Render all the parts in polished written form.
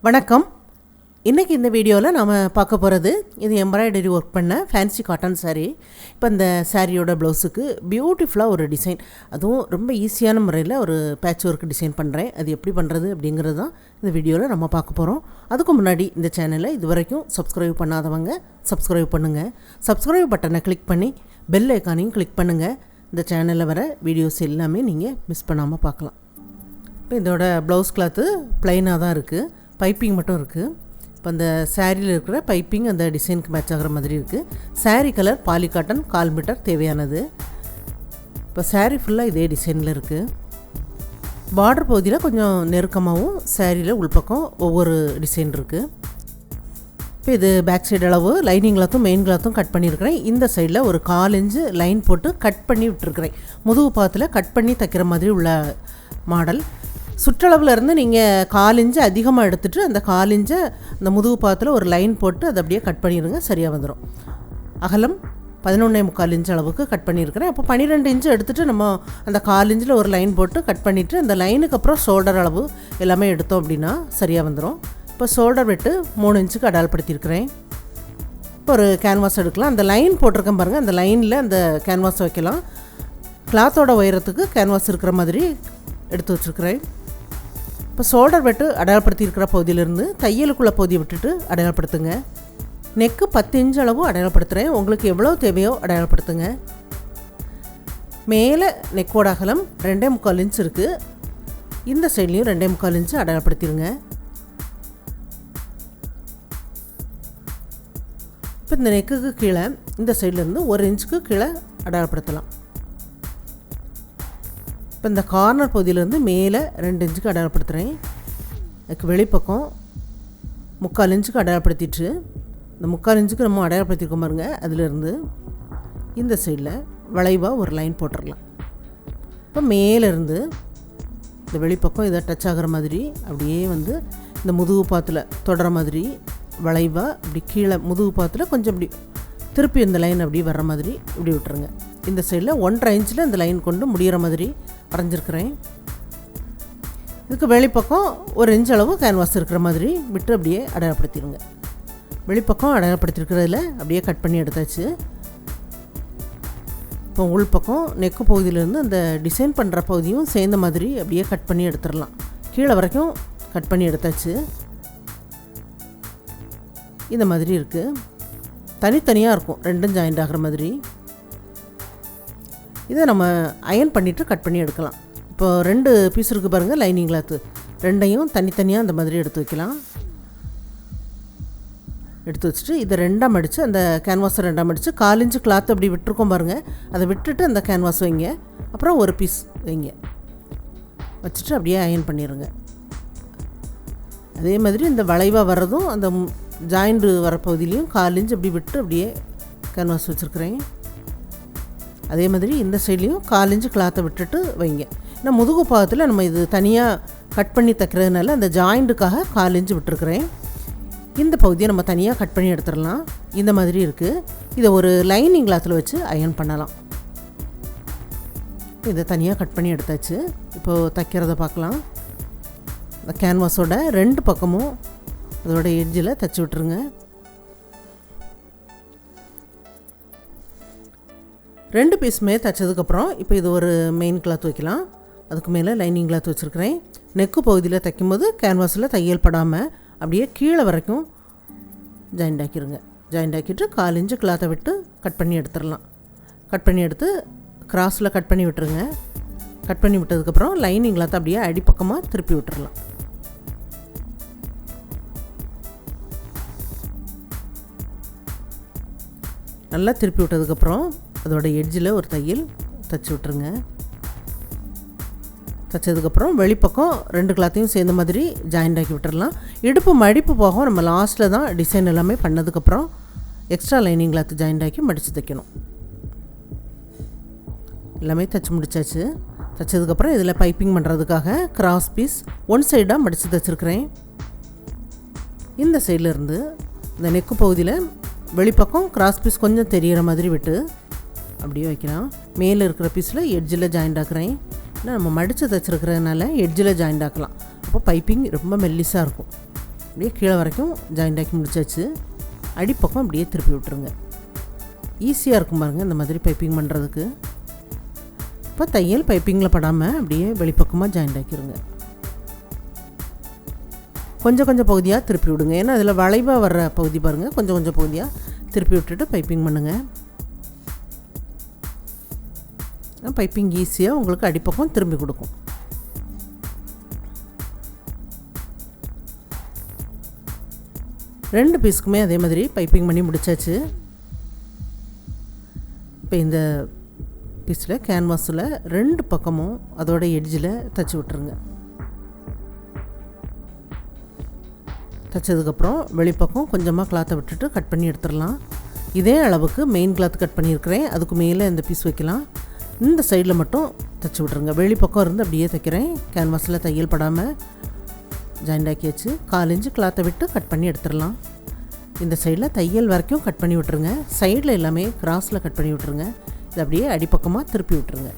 வணக்கம். இன்றைக்கி இந்த வீடியோவில் நாம் பார்க்க போகிறது இது எம்ப்ராய்டரி ஒர்க் பண்ண ஃபேன்சி காட்டன் saree. இப்போ இந்த சாரியோட ப்ளவுஸுக்கு பியூட்டிஃபுல்லாக ஒரு டிசைன், அதுவும் ரொம்ப ஈஸியான முறையில் ஒரு பேட்ச் ஒர்க் டிசைன் பண்ணுறேன். அது எப்படி பண்ணுறது அப்படிங்கிறது தான் இந்த வீடியோவில் நம்ம பார்க்க போகிறோம். அதுக்கு முன்னாடி இந்த சேனலை இது வரைக்கும் சப்ஸ்கிரைப் பண்ணாதவங்க சப்ஸ்கிரைப் பண்ணுங்கள். சப்ஸ்கிரைப் பட்டனை கிளிக் பண்ணி பெல் ஐக்கானையும் கிளிக் பண்ணுங்கள். இந்த சேனலில் வர வீடியோஸ் எல்லாமே நீங்கள் மிஸ் பண்ணாமல் பார்க்கலாம். இப்போ இதோட ப்ளவுஸ் கிளாத்து ப்ளைனாக தான் இருக்குது, பைப்பிங் மட்டும் இருக்குது. இப்போ அந்த சாரியில் இருக்கிற பைப்பிங் அந்த டிசைனுக்கு மேட்ச் ஆகிற மாதிரி இருக்குது. Sari colour poly cotton 1/4 metre தேவையானது. இப்போ சாரீ ஃபுல்லாக இதே டிசைனில் இருக்குது. பார்டர் பகுதியில் கொஞ்சம் நெருக்கமாகவும் சாரியில் உள்பக்கம் ஒவ்வொரு டிசைன் இருக்குது. இப்போ இது பேக் சைடு அளவு லைனிங் கிளாத்தும் மெயின் கிளாத்தும் கட் பண்ணியிருக்கிறேன். இந்த சைடில் ஒரு 1/4 இன்ச்சு லைன் போட்டு கட் பண்ணி விட்டுருக்கிறேன். முதுகு பாகத்தில் கட் பண்ணி தைக்கிற மாதிரி உள்ள மாடல். சுற்றளவில் இருந்து நீங்கள் 1/4 இன்ச்சு அதிகமாக எடுத்துகிட்டு அந்த 1/4 இன்ச்சை அந்த முதுகு பாகத்தில் ஒரு லைன் போட்டு அதை அப்படியே கட் பண்ணிடுங்க, சரியாக வந்துடும். அகலம் 11.75 இன்ச் அளவுக்கு கட் பண்ணியிருக்கிறேன். அப்போ 12 இன்ச்சு எடுத்துகிட்டு நம்ம அந்த 1/4 இன்ச்சில் ஒரு லைன் போட்டு கட் பண்ணிவிட்டு அந்த லைனுக்கு அப்புறம் ஷோல்டர் அளவு எல்லாமே எடுத்தோம் அப்படின்னா சரியாக வந்துடும். இப்போ ஷோல்டர் வெட்டு 3 இன்ச்சுக்கு அடால்படுத்தியிருக்கிறேன். இப்போ ஒரு கேன்வாஸ் எடுக்கலாம். அந்த லைன் போட்டிருக்கேன் பாருங்கள், அந்த லைனில் அந்த கேன்வாஸ் வைக்கலாம். கிளாத்தோட உயரத்துக்கு கேன்வாஸ் இருக்கிற மாதிரி எடுத்து வச்சுருக்கிறேன். இப்போ ஷோல்டர் வெட்டு அடையாளப்படுத்தி இருக்கிற பகுதியிலேருந்து தையலுக்குள்ளே பகுதியை விட்டுட்டு அடையாளப்படுத்துங்க. நெக்கு 10 இன்ச் அளவு அடையாளப்படுத்துகிறேன். உங்களுக்கு எவ்வளோ தேவையோ அடையாளப்படுத்துங்க. மேலே நெக்கோட அகலம் 2.25 இன்ச் இருக்குது. இந்த சைட்லேயும் 2.25 இன்ச்சு அடையாளப்படுத்திடுங்க. இப்போ இந்த நெக்குக்கு கீழே இந்த சைட்லேருந்து 1 இன்ச்சுக்கு கீழே அடையாளப்படுத்தலாம். இப்போ இந்த கார்னர் பகுதியிலேருந்து மேலே 2 இன்ச்சுக்கு அடையாளப்படுத்துகிறேன். அதுக்கு வெளிப்பக்கம் 3/4 இன்ச்சுக்கு அடையாளப்படுத்திட்டு இந்த 3/4 இன்ச்சுக்கு நம்ம அடையாளப்படுத்திருக்கோம் பாருங்க, அதிலேருந்து இந்த சைடில் வளைவாக ஒரு லைன் போட்டுடலாம். இப்போ மேலேருந்து இந்த வெளிப்பக்கம் இதை டச் ஆகிற மாதிரி அப்படியே வந்து இந்த முதுகு பாத்தில் தொடர மாதிரி வளைவாக இப்படி கீழே முதுகு பாத்தில் கொஞ்சம் இப்படி திருப்பி இந்த லைன் அப்படி வர்ற மாதிரி இப்படி விட்டுருங்க. இந்த சைடில் 1.5 இன்ச்சில் இந்த லைன் கொண்டு முடிகிற மாதிரி வரைஞ்சிருக்கிறேன். இதுக்கு வெளிப்பக்கம் 1 இன்ச் அளவு கேன்வாஸ் இருக்கிற மாதிரி விட்டு அப்படியே அடையாளப்படுத்திடுங்க. வெளிப்பக்கம் அடையாளப்படுத்திருக்கிறதுல அப்படியே கட் பண்ணி எடுத்தாச்சு. இப்போ உள்பக்கம் நெக்கு பகுதியிலேருந்து அந்த டிசைன் பண்ணுற பகுதியும் சேர்ந்த மாதிரி அப்படியே கட் பண்ணி எடுத்துடலாம். கீழே வரைக்கும் கட் பண்ணி எடுத்தாச்சு. இந்த மாதிரி இருக்குது, தனித்தனியாக இருக்கும், ரெண்டும் ஜாயிண்ட் ஆகிற மாதிரி. இதை நம்ம அயன் பண்ணிவிட்டு கட் பண்ணி எடுக்கலாம். இப்போ 2 பீஸ் இருக்குது பாருங்கள், லைனிங் கிளாத்து ரெண்டையும் தனித்தனியாக அந்த மாதிரி எடுத்து வைக்கலாம். எடுத்து வச்சுட்டு இதை 2ஆக மடித்து அந்த கேன்வாஸை 2ஆக மடித்து 1/4 இன்ச்சு கிளாத்து அப்படி விட்டுருக்கோம் பாருங்கள், அதை விட்டுட்டு அந்த கேன்வாஸ் வைங்க. அப்புறம் ஒரு பீஸ் வைங்க, வச்சுட்டு அப்படியே அயன் பண்ணிடுங்க. அதே மாதிரி இந்த வளைவாக வர்றதும் அந்த ஜாயிண்ட் வர பகுதியிலையும் 1/4 இன்ச் அப்படி விட்டு அப்படியே கேன்வாஸ் வச்சுருக்கிறேன். அதே மாதிரி இந்த சைட்லேயும் 1/4 இன்ச்சு கிளாத்தை விட்டுட்டு வைங்க. ஏன்னா முதுகு பாகத்தில் நம்ம இது தனியாக கட் பண்ணி தைக்கிறதுனால அந்த ஜாயிண்ட்டுக்காக 1/4 இன்ச்சு விட்டுருக்குறேன். இந்த பகுதியை நம்ம தனியாக கட் பண்ணி எடுத்துடலாம். இந்த மாதிரி இருக்குது. இதை ஒரு லைனிங் கிளாத்தில் வச்சு அயன் பண்ணலாம். இதை தனியாக கட் பண்ணி எடுத்தாச்சு. இப்போது தைக்கிறத பார்க்கலாம். இந்த கேன்வாஸோட 2 பக்கமும் அதோட எட்ஜில் தைச்சி விட்டுருங்க. 2 பீஸுமே தைச்சதுக்கப்புறம் இப்போ இது ஒரு மெயின் கிளாத் வைக்கலாம். அதுக்கு மேலே லைனிங் கிளாத் வச்சுருக்கிறேன். நெக்கு பகுதியில் தைக்கும்போது கேன்வாஸில் தையல் படாமல் அப்படியே கீழே வரைக்கும் ஜாயிண்ட் ஆக்கிடுங்க. ஜாயிண்ட் ஆக்கிட்டு 1/4 இன்ச்சு கிளாத்தை விட்டு கட் பண்ணி எடுத்துடலாம். கட் பண்ணி எடுத்து கிராஸில் கட் பண்ணி விட்டுருங்க. கட் பண்ணி விட்டதுக்கப்புறம் லைனிங் கிளாத்தை அப்படியே அடிப்பக்கமாக திருப்பி விட்டுறலாம். நல்லா திருப்பி விட்டதுக்கப்புறம் அதோட எட்ஜில் ஒரு தையல் தைச்சி விட்டுருங்க. தைச்சதுக்கப்புறம் வெளிப்பக்கம் 2 கிளாத்தையும் சேர்ந்த மாதிரி ஜாயிண்ட் ஆக்கி விட்டுடலாம். இடுப்பு மடிப்பு போகும். நம்ம லாஸ்ட்டில் தான் டிசைன் எல்லாமே பண்ணதுக்கப்புறம் எக்ஸ்ட்ரா லைனிங் கிளாத்து ஜாயிண்ட் ஆக்கி மடித்து தைக்கணும். எல்லாமே தைச்சி முடித்தாச்சு. தைச்சதுக்கப்புறம் இதில் பைப்பிங் பண்ணுறதுக்காக கிராஸ் பீஸ் 1 சைடாக மடித்து தைச்சிருக்கிறேன். இந்த சைட்லேருந்து இந்த நெக்கு பகுதியில் வெளிப்பக்கம் கிராஸ் பீஸ் கொஞ்சம் தெரிகிற மாதிரி விட்டு அப்படியே வைக்கலாம். மேலே இருக்கிற பீஸில் எட்ஜில் ஜாயிண்ட் ஆக்குறேன். ஏன்னா நம்ம மடித்து தைச்சிருக்கிறதுனால எட்ஜில் ஜாயிண்ட் ஆக்கலாம். அப்போ பைப்பிங் ரொம்ப மெல்லிஸாக இருக்கும். அப்படியே கீழே வரைக்கும் ஜாயிண்ட் ஆக்கி முடிச்சாச்சு. அடிப்பக்கம் அப்படியே திருப்பி விட்டுருங்க. ஈஸியாக இருக்கும் பாருங்கள் இந்த மாதிரி பைப்பிங் பண்ணுறதுக்கு. இப்போ தையல் பைப்பிங்கில் படாமல் அப்படியே வெளிப்பக்கமாக ஜாயிண்ட் ஆக்கிடுங்க. கொஞ்சம் கொஞ்சம் பகுதியாக திருப்பி விடுங்க. ஏன்னா அதில் வளைவாக வர்ற பகுதி பாருங்கள், கொஞ்சம் கொஞ்சம் பகுதியாக திருப்பி விட்டுட்டு பைப்பிங் பண்ணுங்கள். பைப்பிங் ஈஸியாக உங்களுக்கு அடிப்பக்கம் திரும்பி கொடுக்கும். ரெண்டு பீஸுக்குமே அதே மாதிரி பைப்பிங் பண்ணி முடித்தாச்சு. இப்போ இந்த பீஸில் கேன்வாஸில் ரெண்டு பக்கமும் அதோட எட்ஜில் தைச்சி விட்டுருங்க. தைச்சதுக்கப்புறம் வெளிப்பக்கம் கொஞ்சமாக கிளாத்தை விட்டுட்டு கட் பண்ணி எடுத்துடலாம். இதே அளவுக்கு மெயின் கிளாத் கட் பண்ணியிருக்கிறேன், அதுக்கு மேலே இந்த பீஸ் வைக்கலாம். இந்த சைடில் மட்டும் தைச்சி விட்ருங்க. வெளிப்பக்கம் இருந்து அப்படியே தைக்கிறேன். கேன்வாஸில் தையல் படாமல் ஜாயிண்ட் ஆக்கியாச்சு. 4 இன்ச்சு கிளாத்தை விட்டு கட் பண்ணி எடுத்துடலாம். இந்த சைடில் தையல் வரைக்கும் கட் பண்ணி விட்டுருங்க. சைடில் எல்லாமே கிராஸில் கட் பண்ணி விட்டுருங்க. இது அப்படியே அடிப்பக்கமாக திருப்பி விட்டுருங்க.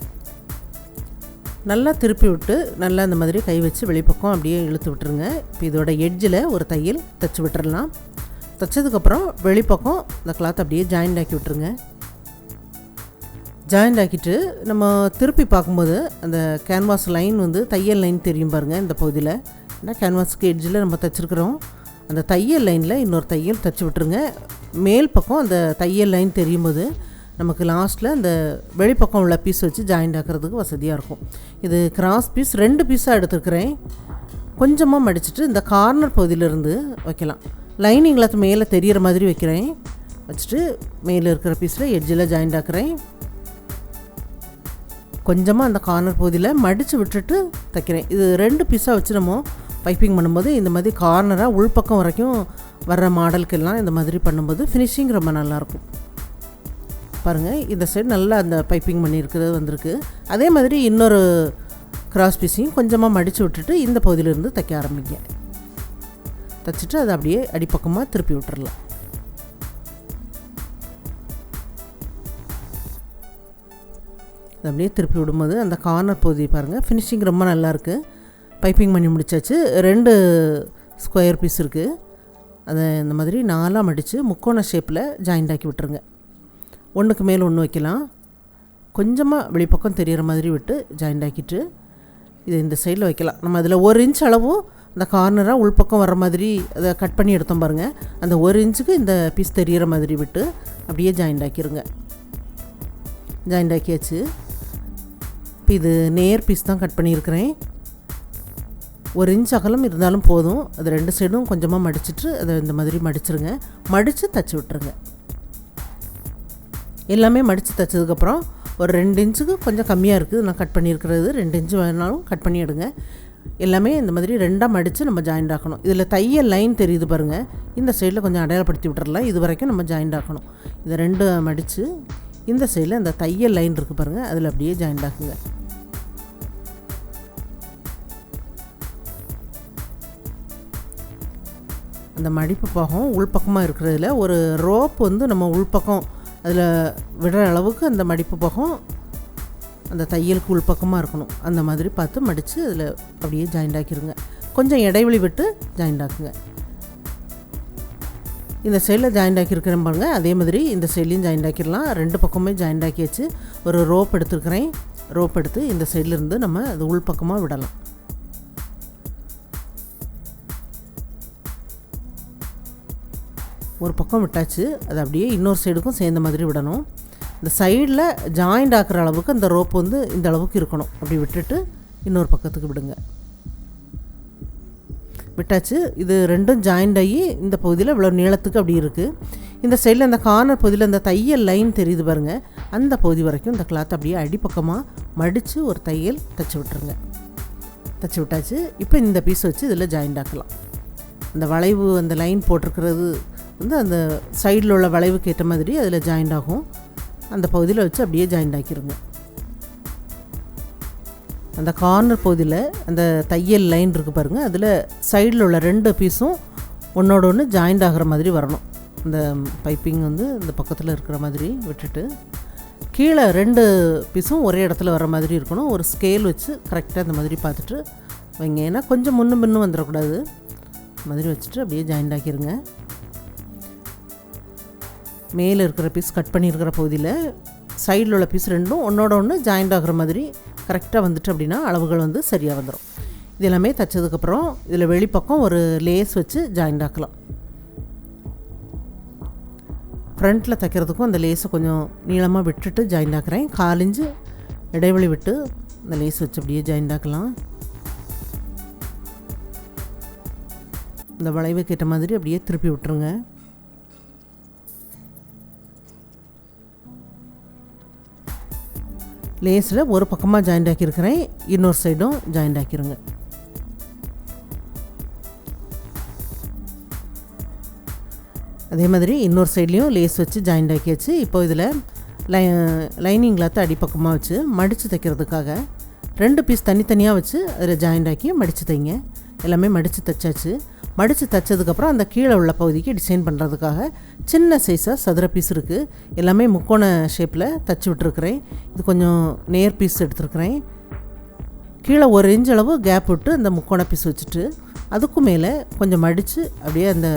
நல்லா திருப்பி விட்டு நல்லா இந்த மாதிரி கை வச்சு வெளிப்பக்கம் அப்படியே இழுத்து விட்டுருங்க. இப்போ இதோட எட்ஜில் ஒரு தையல் தைச்சி விட்டுறலாம். தைச்சதுக்கப்புறம் வெளிப்பக்கம் இந்த கிளாத் அப்படியே ஜாயிண்ட் ஆக்கி விட்டுருங்க. ஜாயிண்ட் ஆக்கிட்டு நம்ம திருப்பி பார்க்கும்போது அந்த கேன்வாஸ் லைன் வந்து தையல் லைன் தெரியும் பாருங்கள். இந்த பகுதியில் ஏன்னா கேன்வாஸுக்கு எட்ஜில் நம்ம தைச்சிருக்கிறோம். அந்த தையல் லைனில் இன்னொரு தையல் தைச்சி விட்டுருங்க. மேல் பக்கம் அந்த தையல் லைன் தெரியும் போது நமக்கு லாஸ்ட்டில் அந்த வெளிப்பக்கம் உள்ள பீஸ் வச்சு ஜாயிண்ட் ஆக்கிறதுக்கு வசதியாக இருக்கும். இது கிராஸ் பீஸ் 2 பீஸாக எடுத்துருக்கிறேன். கொஞ்சமாக மடிச்சுட்டு இந்த கார்னர் பகுதியிலேருந்து வைக்கலாம். லைனிங் கிளாத் மேலே தெரிகிற மாதிரி வைக்கிறேன். வச்சுட்டு மேலே இருக்கிற பீஸில் எட்ஜில் ஜாயிண்ட் ஆக்குறேன். கொஞ்சமாக அந்த கார்னர் பகுதியில் மடித்து விட்டுட்டு தைக்கிறேன். இது 2 பீஸாக வச்சு நம்ம பைப்பிங் பண்ணும்போது இந்த மாதிரி கார்னராக உள்பக்கம் வரைக்கும் வர்ற மாடலுக்கெல்லாம் இந்த மாதிரி பண்ணும்போது ஃபினிஷிங் ரொம்ப நல்லாயிருக்கும். பாருங்கள் இந்த சைடு நல்லா அந்த பைப்பிங் பண்ணியிருக்கிறது வந்திருக்கு. அதே மாதிரி இன்னொரு கிராஸ் பீஸையும் கொஞ்சமாக மடித்து விட்டுட்டு இந்த பகுதியிலேருந்து தைக்க ஆரம்பிங்க. தைச்சிட்டு அதை அப்படியே அடிப்பக்கமாக திருப்பி விட்டுறலாம். அதை அப்படியே திருப்பி விடும்போது அந்த கார்னர் பகுதி பாருங்கள் ஃபினிஷிங் ரொம்ப நல்லாயிருக்கு. பைப்பிங் பண்ணி முடிச்சாச்சு. 2 ஸ்கொயர் பீஸ் இருக்குது. அதை இந்த மாதிரி 4ஆக மடித்து முக்கோண ஷேப்பில் ஜாயிண்ட் ஆக்கி விட்டுருங்க. ஒன்றுக்கு மேலே ஒன்று வைக்கலாம். கொஞ்சமாக வெளிப்பக்கம் தெரிகிற மாதிரி விட்டு ஜாயிண்ட் ஆக்கிட்டு இதை இந்த சைடில் வைக்கலாம். நம்ம அதில் 1 இன்ச் அளவும் அந்த கார்னராக உள்பக்கம் வர மாதிரி அதை கட் பண்ணி எடுத்தோம் பாருங்கள். அந்த 1 இன்ச்சுக்கு இந்த பீஸ் தெரிகிற மாதிரி விட்டு அப்படியே ஜாயிண்ட் ஆக்கிடுங்க. ஜாயிண்ட் ஆக்கியாச்சு. இப்போ இது நேர் பீஸ் தான் கட் பண்ணியிருக்கிறேன். 1 இன்ச் அகலம் இருந்தாலும் போதும். அது 2 சைடும் கொஞ்சமாக மடிச்சிட்டு அதை இந்த மாதிரி மடிச்சிருங்க. மடித்து தைச்சி விட்டுருங்க. எல்லாமே மடித்து தைச்சதுக்கப்புறம் ஒரு 2 இன்ச்சுக்கு கொஞ்சம் கம்மியாக இருக்குது நான் கட் பண்ணியிருக்கிறது. 2 இன்ச்சு வேணாலும் கட் பண்ணி எடுங்க. எல்லாமே இந்த மாதிரி 2ஆக மடித்து நம்ம ஜாயிண்ட் ஆக்கணும். இதில் தையல் லைன் தெரியுது பாருங்கள். இந்த சைடில் கொஞ்சம் அடையாளப்படுத்தி விட்டுறலாம். இது வரைக்கும் நம்ம ஜாயிண்ட் ஆக்கணும். இதை 2 மடித்து இந்த சைடில் அந்த தையல் லைன் இருக்குது பாருங்கள், அதில் அப்படியே ஜாயிண்ட் ஆக்குங்க. அந்த மடிப்பு பாகம் உள்பக்கமாக இருக்கிறதுல ஒரு ரோப் வந்து நம்ம உள்பக்கம் அதில் விடுற அளவுக்கு அந்த மடிப்பு பாகம் அந்த தையலுக்கு உள்பக்கமாக இருக்கணும். அந்த மாதிரி பார்த்து மடித்து அதில் அப்படியே ஜாயிண்ட் ஆக்கிடுங்க. கொஞ்சம் இடைவெளி விட்டு ஜாயிண்ட் ஆக்குங்க. இந்த சைடில் ஜாயிண்ட் ஆக்கியிருக்கிறேன் பாருங்கள். அதே மாதிரி இந்த சைட்லேயும் ஜாயிண்ட் ஆக்கிடலாம். 2 பக்கமே ஜாயிண்ட் ஆக்கி வச்சு ஒரு ரோப் எடுத்துருக்கிறேன். ரோப் எடுத்து இந்த சைட்லேருந்து நம்ம அது உள்பக்கமாக விடலாம். ஒரு பக்கம் விட்டாச்சு. அது அப்படியே இன்னொரு சைடுக்கும் சேர்ந்த மாதிரி விடணும். இந்த சைடில் ஜாயிண்ட் ஆக்குற அளவுக்கு அந்த ரோப் வந்து இந்த அளவுக்கு இருக்கணும். அப்படி விட்டுட்டு இன்னொரு பக்கத்துக்கு விடுங்க. விட்டாச்சு. இது 2ம் ஜாயிண்ட் ஆகி இந்த பகுதியில் இவ்வளோ நீளத்துக்கு அப்படி இருக்குது. இந்த சைடில் அந்த கார்னர் பகுதியில் அந்த தையல் லைன் தெரியுது பாருங்கள். அந்த பகுதி வரைக்கும் இந்த கிளாத் அப்படியே அடிப்பக்கமாக மடித்து ஒரு தையல் தைச்சி விட்டுருங்க. தைச்சி விட்டாச்சு. இப்போ இந்த பீஸ் வச்சு இதில் ஜாயிண்ட் ஆக்கலாம். அந்த வளைவு அந்த லைன் போட்டிருக்கிறது வந்து அந்த சைடில் உள்ள வளைவுக்கு ஏற்ற மாதிரி அதில் ஜாயிண்ட் ஆகும். அந்த பகுதியில் வச்சு அப்படியே ஜாயிண்ட் ஆக்கிடுங்க. அந்த கார்னர் பகுதியில் அந்த தையல் லைன் இருக்குது பாருங்கள், அதில் சைடில் உள்ள 2 பீஸும் ஒன்றோட ஒன்று ஜாயிண்ட் ஆகிற மாதிரி வரணும். அந்த பைப்பிங் வந்து இந்த பக்கத்தில் இருக்கிற மாதிரி விட்டுட்டு கீழே 2 பீஸும் ஒரே இடத்துல வர மாதிரி இருக்கணும். ஒரு ஸ்கேல் வச்சு கரெக்டாக இந்த மாதிரி பார்த்துட்டு வைங்க. ஏன்னா கொஞ்சம் முன்னும் பின்னும் வந்துடக்கூடாது. மாதிரி வச்சுட்டு அப்படியே ஜாயிண்ட் ஆக்கிடுங்க. மேலே இருக்கிற பீஸ் கட் பண்ணியிருக்கிற பகுதியில் சைடில் உள்ள பீஸ் ரெண்டும் ஒன்றோட ஒன்று ஜாயிண்ட் ஆகிற மாதிரி கரெக்டாக வந்துட்டு அப்படின்னா அளவுகள் வந்து சரியாக வந்துடும். இது எல்லாமே தைச்சதுக்கப்புறம் இதில் வெளிப்பக்கம் ஒரு லேஸ் வச்சு ஜாயிண்ட் ஆக்கலாம். ஃப்ரண்ட்டில் தைக்கிறதுக்கும் அந்த லேஸை கொஞ்சம் நீளமாக விட்டுட்டு ஜாயிண்ட் ஆக்குறேன். 1/4 இன்ச்சு இடைவெளி விட்டு அந்த லேஸ் வச்சு அப்படியே ஜாயிண்ட் ஆக்கலாம். இந்த வளைவுக்கு ஏற்ற மாதிரி அப்படியே திருப்பி விட்டுருங்க. லேஸில் ஒரு பக்கமாக ஜாயிண்ட் ஆக்கியிருக்கிறேன், இன்னொரு சைடும் ஜாயிண்ட் ஆக்கிருங்க. அதே மாதிரி இன்னொரு சைட்லேயும் லேஸ் வச்சு ஜாயிண்ட் ஆக்கியாச்சு. இப்போ இதில் லைனிங் கிளாத்தை அடிப்பக்கமாக வச்சு மடித்து தைக்கிறதுக்காக 2 பீஸ் தனித்தனியாக வச்சு அதில் ஜாயிண்ட் ஆக்கி மடித்து தைங்க. எல்லாமே மடித்து தைச்சாச்சு. மடித்து தைச்சதுக்கப்புறம் அந்த கீழே உள்ள பகுதிக்கு டிசைன் பண்ணுறதுக்காக சின்ன சைஸாக சதுர பீஸ் இருக்குது. எல்லாமே முக்கோண ஷேப்பில் தைச்சி விட்டுருக்குறேன். இது கொஞ்சம் நேர் பீஸ் எடுத்துருக்குறேன். கீழே 1 இன்ச் அளவு கேப் விட்டு அந்த முக்கோண பீஸ் வச்சுட்டு அதுக்கு மேலே கொஞ்சம் மடித்து அப்படியே அந்த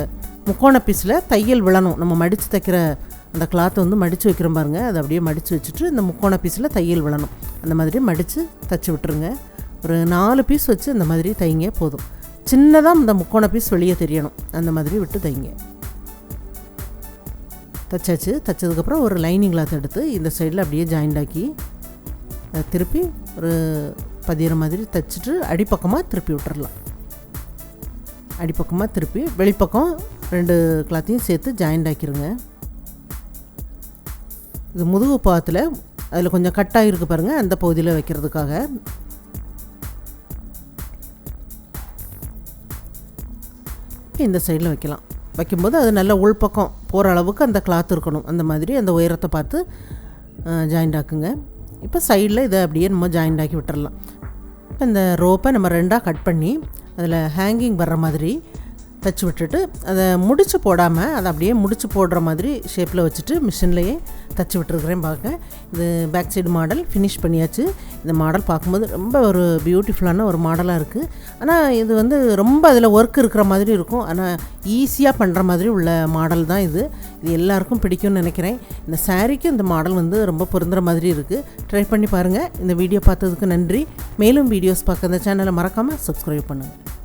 முக்கோண பீஸில் தையல் விழணும். நம்ம மடித்து தைக்கிற அந்த கிளாத்தை வந்து மடித்து வைக்கிறோம் பாருங்கள், அதை அப்படியே மடித்து வச்சுட்டு இந்த முக்கோண பீஸில் தையல் விழணும். அந்த மாதிரி மடித்து தைச்சி விட்டுருங்க. ஒரு 4 பீஸ் வச்சு இந்த மாதிரி தைங்க போதும். சின்னதாக இந்த முக்கோண பீஸ் வெளியே தெரியணும், அந்த மாதிரி விட்டு தைங்க. தைச்சாச்சு. தைச்சதுக்கப்புறம் ஒரு லைனிங் கிளாத் எடுத்து இந்த சைடில் அப்படியே ஜாயிண்ட் ஆக்கி அதை திருப்பி ஒரு பதிகிற மாதிரி தைச்சிட்டு அடிப்பக்கமாக திருப்பி விட்டுறலாம். அடிப்பக்கமாக திருப்பி வெளிப்பக்கம் 2 கிளாத்தையும் சேர்த்து ஜாயிண்ட் ஆக்கிடுங்க. இது முதுகு பாகத்தில் அதில் கொஞ்சம் கட்டாக இருக்குது பாருங்கள், அந்த பகுதியில் வைக்கிறதுக்காக. இந்த சைடில் வைக்கலாம். வைக்கும்போது அது நல்ல உள்பக்கம் போகிற அளவுக்கு அந்த கிளாத் இருக்கணும். அந்த மாதிரி அந்த உயரத்தை பார்த்து ஜாயிண்ட் ஆக்குங்க. இப்போ சைடில் இதை அப்படியே நம்ம ஜாயிண்ட் ஆக்கி விட்டுறலாம். இப்போ இந்த ரோப்பை நம்ம 2ஆக கட் பண்ணி அதில் ஹேங்கிங் வர்ற மாதிரி தைச்சி விட்டுட்டு அதை முடிச்சு போடாமல் அதை அப்படியே முடிச்சு போடுற மாதிரி ஷேப்பில் வச்சுட்டு மிஷின்லேயே தைச்சி விட்டுருக்குறேன். பார்க்க இது பேக் சைடு மாடல் ஃபினிஷ் பண்ணியாச்சு. இந்த மாடல் பார்க்கும்போது ரொம்ப ஒரு பியூட்டிஃபுல்லான ஒரு மாடலாக இருக்குது. ஆனால் இது வந்து ரொம்ப அதில் ஒர்க் இருக்கிற மாதிரி இருக்கும். ஆனால் ஈஸியாக பண்ணுற மாதிரி உள்ள மாடல் தான் இது. இது எல்லாருக்கும் பிடிக்கும்னு நினைக்கிறேன். இந்த சாரீக்கு இந்த மாடல் வந்து ரொம்ப பொருந்துகிற மாதிரி இருக்குது. ட்ரை பண்ணி பாருங்கள். இந்த வீடியோ பார்த்ததுக்கு நன்றி. மேலும் வீடியோஸ் பார்க்க இந்த சேனலை மறக்காமல் சப்ஸ்கிரைப் பண்ணுங்கள்.